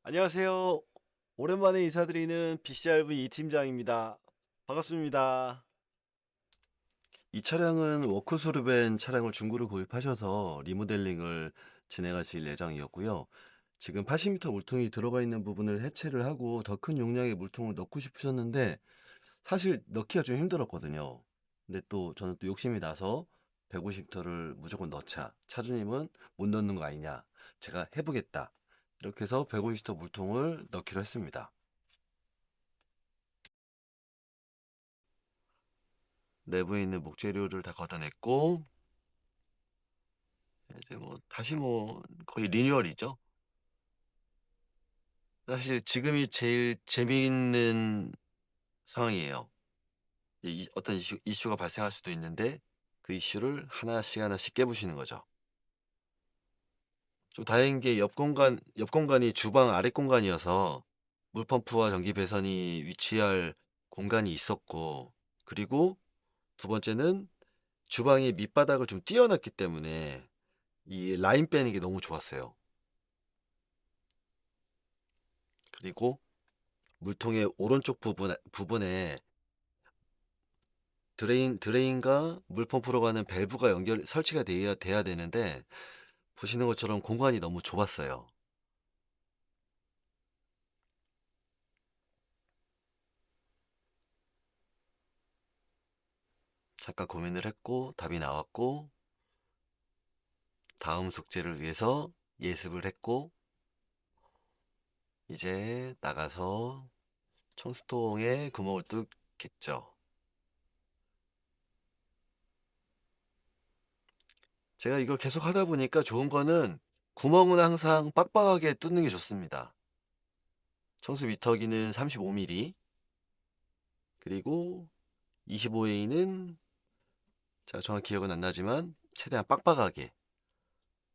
안녕하세요. 오랜만에 인사드리는 BCRV 이 팀장입니다. 반갑습니다. 이 차량은 워크스룹엔 차량을 중고로 구입하셔서 리모델링을 진행하실 예정이었고요. 지금 80m 물통이 들어가 있는 부분을 해체를 하고 더 큰 용량의 물통을 넣고 싶으셨는데 사실 넣기가 좀 힘들었거든요. 근데 또 저는 또 욕심이 나서 150m를 무조건 넣자. 차주님은 못 넣는 거 아니냐. 제가 해보겠다. 이렇게 해서 150m 물통을 넣기로 했습니다. 내부에 있는 목재료를 다 걷어냈고 이제 뭐 다시 뭐 거의 리뉴얼이죠. 사실 지금이 제일 재미있는 상황이에요. 어떤 이슈가 발생할 수도 있는데 그 이슈를 하나씩 하나씩 깨부시는 거죠. 좀 다행인 게 옆 공간이 주방 아랫 공간이어서 물펌프와 전기 배선이 위치할 공간이 있었고, 그리고 두 번째는 주방의 밑바닥을 좀 띄어놨기 때문에 이 라인 빼는 게 너무 좋았어요. 그리고 물통의 오른쪽 부분에 드레인과 물펌프로 가는 밸브가 설치가 돼야 되는데, 보시는 것처럼 공간이 너무 좁았어요. 잠깐 고민을 했고 답이 나왔고, 다음 숙제를 위해서 예습을 했고, 이제 나가서 청수통에 구멍을 뚫겠죠. 제가 이걸 계속 하다 보니까 좋은 거는 구멍은 항상 빡빡하게 뚫는 게 좋습니다. 청수 미터기는 35mm, 그리고 25A는 제가 정확히 기억은 안 나지만 최대한 빡빡하게,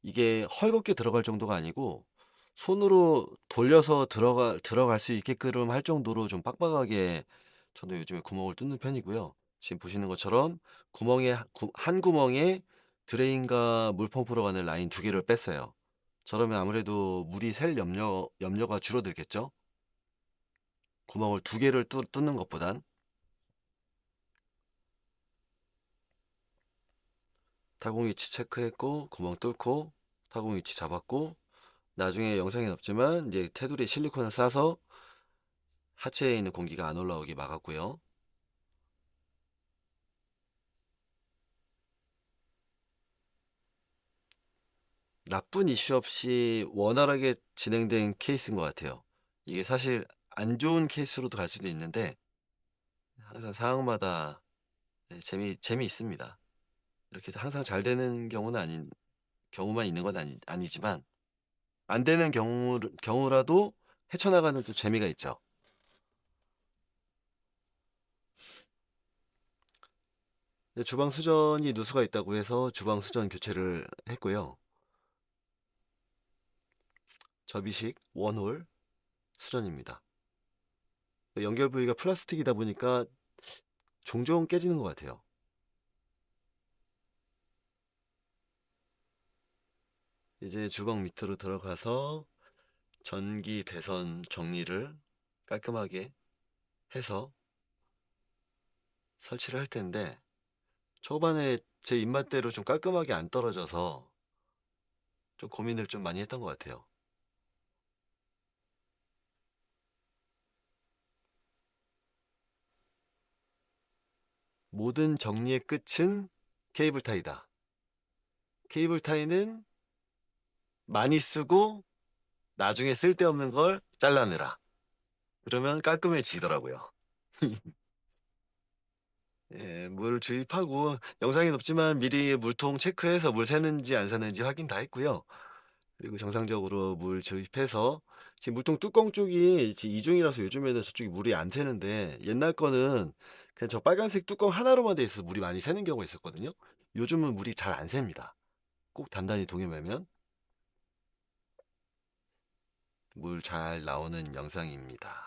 이게 헐겁게 들어갈 정도가 아니고 손으로 돌려서 들어갈 수 있게끔 할 정도로 좀 빡빡하게 저도 요즘에 구멍을 뚫는 편이고요. 지금 보시는 것처럼 한 구멍에 드레인과 물펌프로 가는 라인 두 개를 뺐어요. 저러면 아무래도 물이 샐 염려가 줄어들겠죠? 구멍을 두 개를 뚫는 것보단. 타공 위치 체크했고 구멍 뚫고 타공 위치 잡았고, 나중에 영상엔 없지만 이제 테두리에 실리콘을 싸서 하체에 있는 공기가 안 올라오게 막았고요. 나쁜 이슈 없이 원활하게 진행된 케이스인 것 같아요. 이게 사실 안 좋은 케이스로도 갈 수도 있는데 항상 상황마다 재미 있습니다. 이렇게 항상 잘 되는 경우만 있는 건 아니지만 안 되는 경우라도 헤쳐나가는 또 재미가 있죠. 주방 수전이 누수가 있다고 해서 주방 수전 교체를 했고요. 접이식 원홀 수전입니다. 연결 부위가 플라스틱이다 보니까 종종 깨지는 것 같아요. 이제 주방 밑으로 들어가서 전기 배선 정리를 깔끔하게 해서 설치를 할 텐데, 초반에 제 입맛대로 좀 깔끔하게 안 떨어져서 좀 고민을 좀 많이 했던 것 같아요. 모든 정리의 끝은 케이블 타이다. 케이블 타이는 많이 쓰고 나중에 쓸데없는 걸 잘라내라. 그러면 깔끔해지더라고요. 예, 물 주입하고 영상엔 없지만 미리 물통 체크해서 물 새는지 안 새는지 확인 다 했고요. 그리고 정상적으로 물 주입해서 지금 물통 뚜껑 쪽이 이중이라서 요즘에는 저쪽이 물이 안 새는데, 옛날 거는 그냥 저 빨간색 뚜껑 하나로만 돼 있어서 물이 많이 새는 경우가 있었거든요. 요즘은 물이 잘 안 셉니다. 꼭 단단히 동여매면 물 잘 나오는 영상입니다.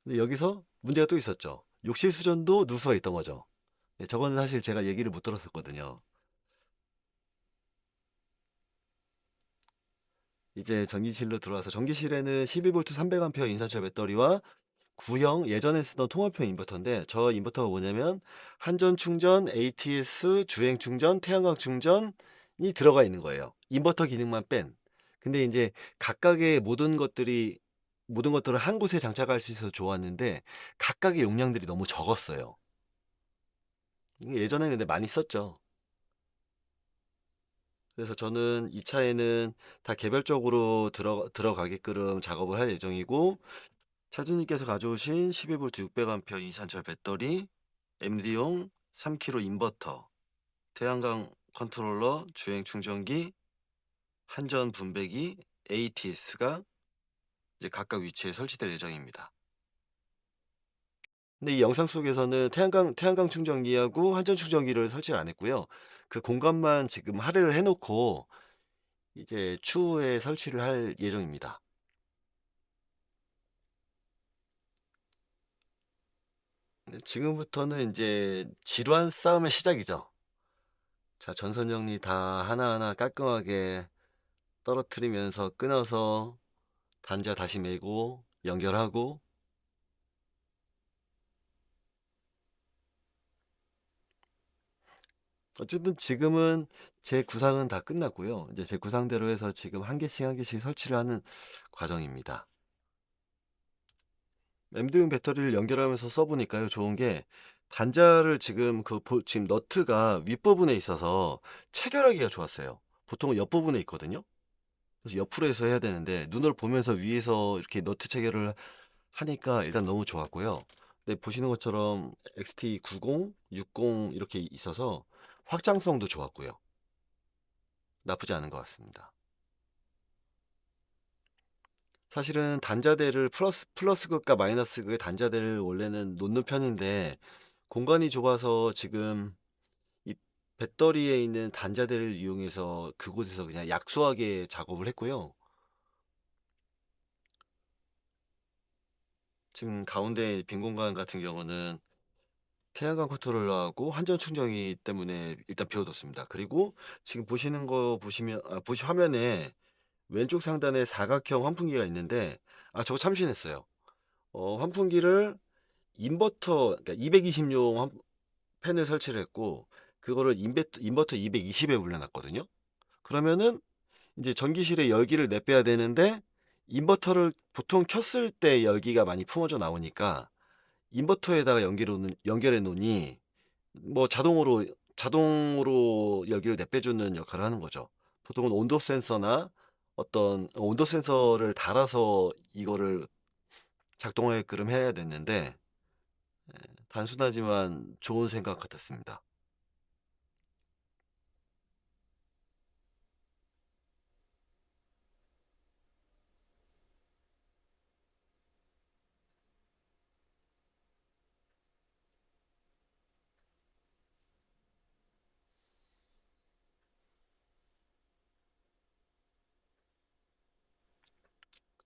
근데 여기서 문제가 또 있었죠. 욕실 수전도 누수가 있던 거죠. 예, 저거는 사실 제가 얘기를 못 들었었거든요. 이제 전기실로 들어와서 전기실에는 12V 300A 인산철 배터리와 구형 예전에 쓰던 통합형 인버터인데 저 인버터가 뭐냐면 한전 충전, ATS, 주행 충전, 태양광 충전이 들어가 있는 거예요. 인버터 기능만 뺀. 근데 이제 각각의 모든 것들을 한 곳에 장착할 수 있어서 좋았는데 각각의 용량들이 너무 적었어요. 예전에 근데 많이 썼죠. 그래서 저는 이 차에는 다 개별적으로 들어가게끔 작업을 할 예정이고 차주님께서 가져오신 12V 600A 인산철 배터리, MD용 3kg 인버터, 태양광 컨트롤러, 주행 충전기, 한전 분배기, ATS가 이제 각각 위치에 설치될 예정입니다. 근데 이 영상 속에서는 태양광 충전기하고 한전 충전기를 설치를 안 했고요. 그 공간만 지금 할애를 해놓고 이제 추후에 설치를 할 예정입니다. 근데 지금부터는 이제 지루한 싸움의 시작이죠. 자, 전선 정리 다 하나하나 깔끔하게 떨어뜨리면서 끊어서 단자 다시 매고 연결하고 어쨌든 지금은 제 구상은 다 끝났고요. 이제 제 구상대로 해서 지금 한 개씩 한 개씩 설치를 하는 과정입니다. MD용 배터리를 연결하면서 써보니까요. 좋은 게 단자를 지금 너트가 윗부분에 있어서 체결하기가 좋았어요. 보통은 옆부분에 있거든요. 그래서 옆으로 해서 해야 되는데 눈을 보면서 위에서 이렇게 너트 체결을 하니까 일단 너무 좋았고요. 네, 보시는 것처럼 XT90, 60 이렇게 있어서 확장성도 좋았고요. 나쁘지 않은 것 같습니다. 사실은 단자대를 플러스 극과 마이너스 극의 단자대를 원래는 놓는 편인데 공간이 좁아서 지금 이 배터리에 있는 단자대를 이용해서 그곳에서 그냥 약소하게 작업을 했고요. 지금 가운데 빈 공간 같은 경우는 태양광 컨트롤러하고 한전 충전기 때문에 일단 비워뒀습니다. 그리고 지금 보시는 거 보시면 보시 화면에 왼쪽 상단에 사각형 환풍기가 있는데 저거 참신했어요. 환풍기를 그러니까 220용 팬을 설치를 했고 그거를 인버터 220에 올려놨거든요. 그러면은 이제 전기실에 열기를 내빼야 되는데 인버터를 보통 켰을 때 열기가 많이 품어져 나오니까 인버터에다가 연결해 놓으니 뭐 자동으로 열기를 내빼주는 역할을 하는 거죠. 보통은 온도 센서나 어떤 온도 센서를 달아서 이거를 작동하게끔 해야 됐는데 단순하지만 좋은 생각 같았습니다.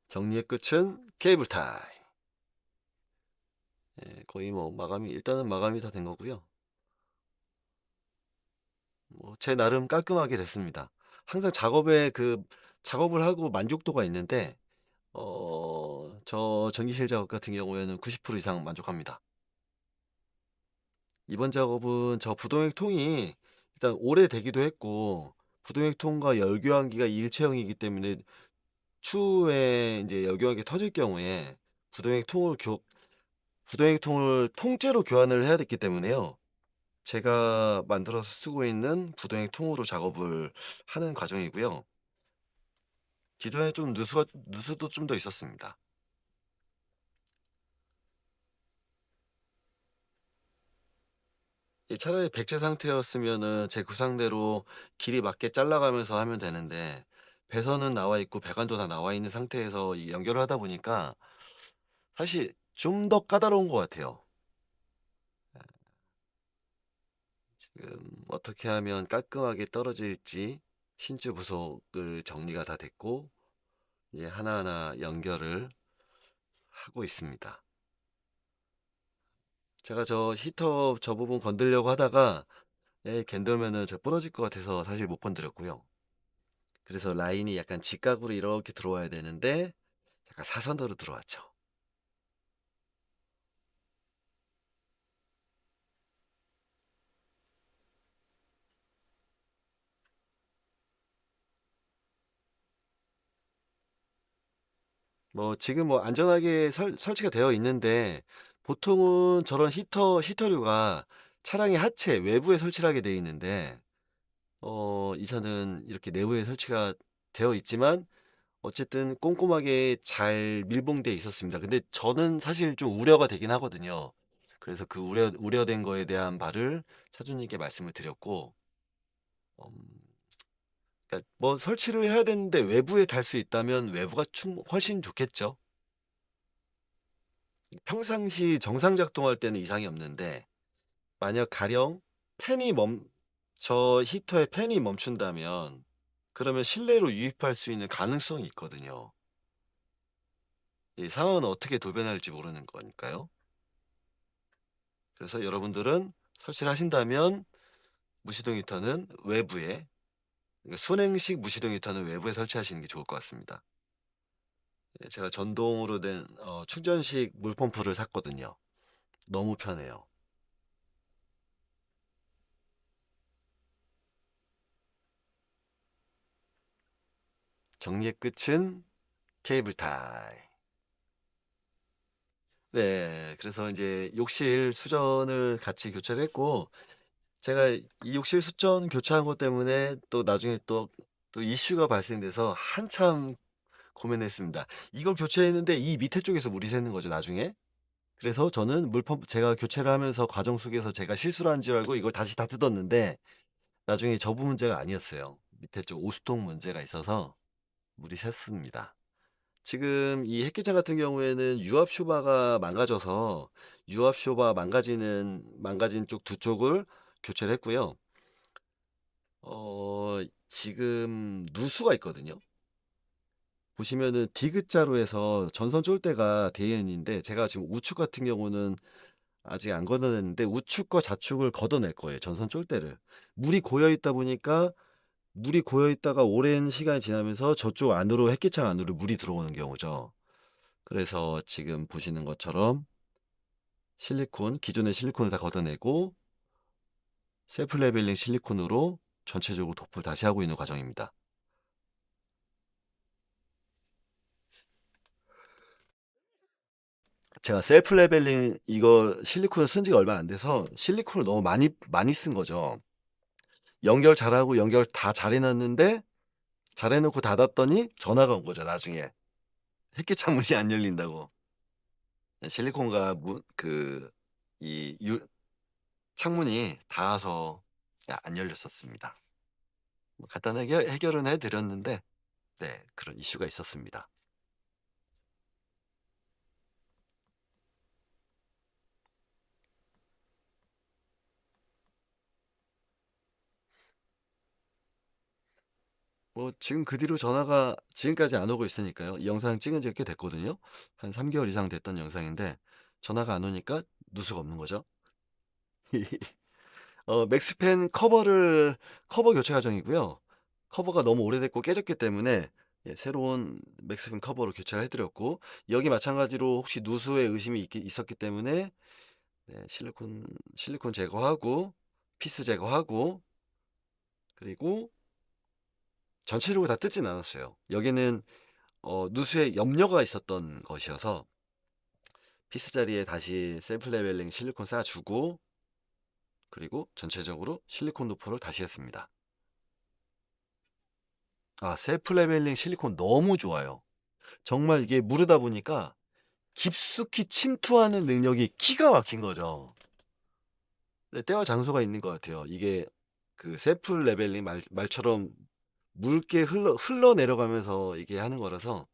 정리의 끝은 케이블 타임. 거의 뭐 일단은 마감이 다 된 거고요. 뭐 제 나름 깔끔하게 됐습니다. 항상 작업을 하고 만족도가 있는데 저 전기실 작업 같은 경우에는 90% 이상 만족합니다. 이번 작업은 저 부동액 통이 일단 오래되기도 했고 부동액 통과 열교환기가 일체형이기 때문에 추후에 이제 열교환기 터질 경우에 부동액 통을 부동액 통을 통째로 교환을 해야 됐기 때문에요. 제가 만들어서 쓰고 있는 부동액 통으로 작업을 하는 과정이고요. 기존에 좀 누수도 좀 더 있었습니다. 차라리 백제 상태였으면은 제 구상대로 길이 맞게 잘라가면서 하면 되는데 배선은 나와 있고 배관도 다 나와 있는 상태에서 이 연결을 하다 보니까 사실 좀 더 까다로운 것 같아요. 지금 어떻게 하면 깔끔하게 떨어질지 신주 부속을 정리가 다 됐고 이제 하나하나 연결을 하고 있습니다. 제가 저 히터 저 부분 건들려고 하다가 겐들면은 저 부러질 것 같아서 사실 못 건드렸고요. 그래서 라인이 약간 직각으로 이렇게 들어와야 되는데 약간 사선으로 들어왔죠. 뭐 지금 뭐 안전하게 설치가 되어 있는데 보통은 저런 히터류가 차량의 하체 외부에 설치를 하게 되어 있는데 이 차는 이렇게 내부에 설치가 되어 있지만 어쨌든 꼼꼼하게 잘 밀봉되어 있었습니다. 근데 저는 사실 좀 우려가 되긴 하거든요. 그래서 그 우려된 거에 대한 바를 차주님께 말씀을 드렸고, 음, 그러니까 뭐 설치를 해야 되는데 외부에 달 수 있다면 외부가 훨씬 좋겠죠. 평상시 정상 작동할 때는 이상이 없는데 만약 가령 팬이 저 히터의 팬이 멈춘다면 그러면 실내로 유입할 수 있는 가능성이 있거든요. 이 상황은 어떻게 도변할지 모르는 거니까요. 그래서 여러분들은 설치를 하신다면 무시동 히터는 외부에, 그러니까 순행식 무시동 히터는 외부에 설치하시는 게 좋을 것 같습니다. 예, 제가 전동으로 된 충전식 물펌프를 샀거든요. 너무 편해요. 정리의 끝은 케이블 타이. 네, 그래서 이제 욕실 수전을 같이 교체를 했고, 제가 이 욕실 수전 교체한 것 때문에 또 나중에 또 이슈가 발생돼서 한참 고민했습니다. 이걸 교체했는데 이 밑에 쪽에서 물이 새는 거죠, 나중에. 그래서 저는 물펌프 제가 교체를 하면서 과정 속에서 제가 실수를 한 줄 알고 이걸 다시 다 뜯었는데 나중에 저 부분 문제가 아니었어요. 밑에 쪽 오수통 문제가 있어서 물이 샜습니다. 지금 이 햇기장 같은 경우에는 유압 쇼바가 망가져서 유압 쇼바 망가진 쪽 두 쪽을 교체를 했고요. 지금 누수가 있거든요. 보시면은 디귿자로 해서 전선 쫄대가 되어 있는데 제가 지금 우측 같은 경우는 아직 안 걷어냈는데 우측과 좌측을 걷어낼 거예요. 전선 쫄대를. 물이 고여 있다 보니까 물이 고여 있다가 오랜 시간이 지나면서 저쪽 안으로 햇기창 안으로 물이 들어오는 경우죠. 그래서 지금 보시는 것처럼 기존의 실리콘을 다 걷어내고 셀프 레벨링 실리콘으로 전체적으로 도포를 다시 하고 있는 과정입니다. 제가 셀프 레벨링 이거 실리콘을 쓴 지가 얼마 안 돼서 실리콘을 너무 많이 쓴 거죠. 연결 잘하고 연결 다 잘해놨는데 잘해놓고 닫았더니 전화가 온 거죠. 나중에 햇기창 문이 안 열린다고. 실리콘과 창문이 닿아서 안 열렸었습니다. 뭐 간단하게 해결은 해드렸는데 네, 그런 이슈가 있었습니다. 뭐 지금 그 뒤로 전화가 지금까지 안 오고 있으니까요. 이 영상 찍은 지가 꽤 됐거든요. 한 3개월 이상 됐던 영상인데 전화가 안 오니까 누수가 없는 거죠. 맥스팬 커버 교체 과정이고요. 커버가 너무 오래됐고 깨졌기 때문에 예, 새로운 맥스팬 커버로 교체를 해드렸고 여기 마찬가지로 혹시 누수의 의심이 있었기 때문에 네, 실리콘 제거하고 피스 제거하고 그리고 전체적으로 다 뜯진 않았어요. 여기는 누수에 염려가 있었던 것이어서 피스 자리에 다시 셀프 레벨링 실리콘 쏴주고 그리고 전체적으로 실리콘 도포를 다시 했습니다. 아, 셀프 레벨링 실리콘 너무 좋아요. 정말 이게 무르다 보니까 깊숙이 침투하는 능력이 기가 막힌 거죠. 네, 때와 장소가 있는 것 같아요. 이게 그 셀프 레벨링 말처럼 묽게 흘러 내려가면서 이게 하는 거라서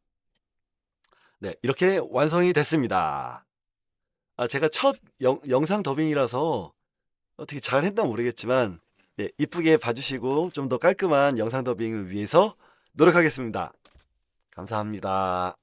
네, 이렇게 완성이 됐습니다. 아, 제가 첫 영상 더빙이라서 어떻게 잘 했나 모르겠지만 네, 이쁘게 봐주시고 좀 더 깔끔한 영상 더빙을 위해서 노력하겠습니다. 감사합니다.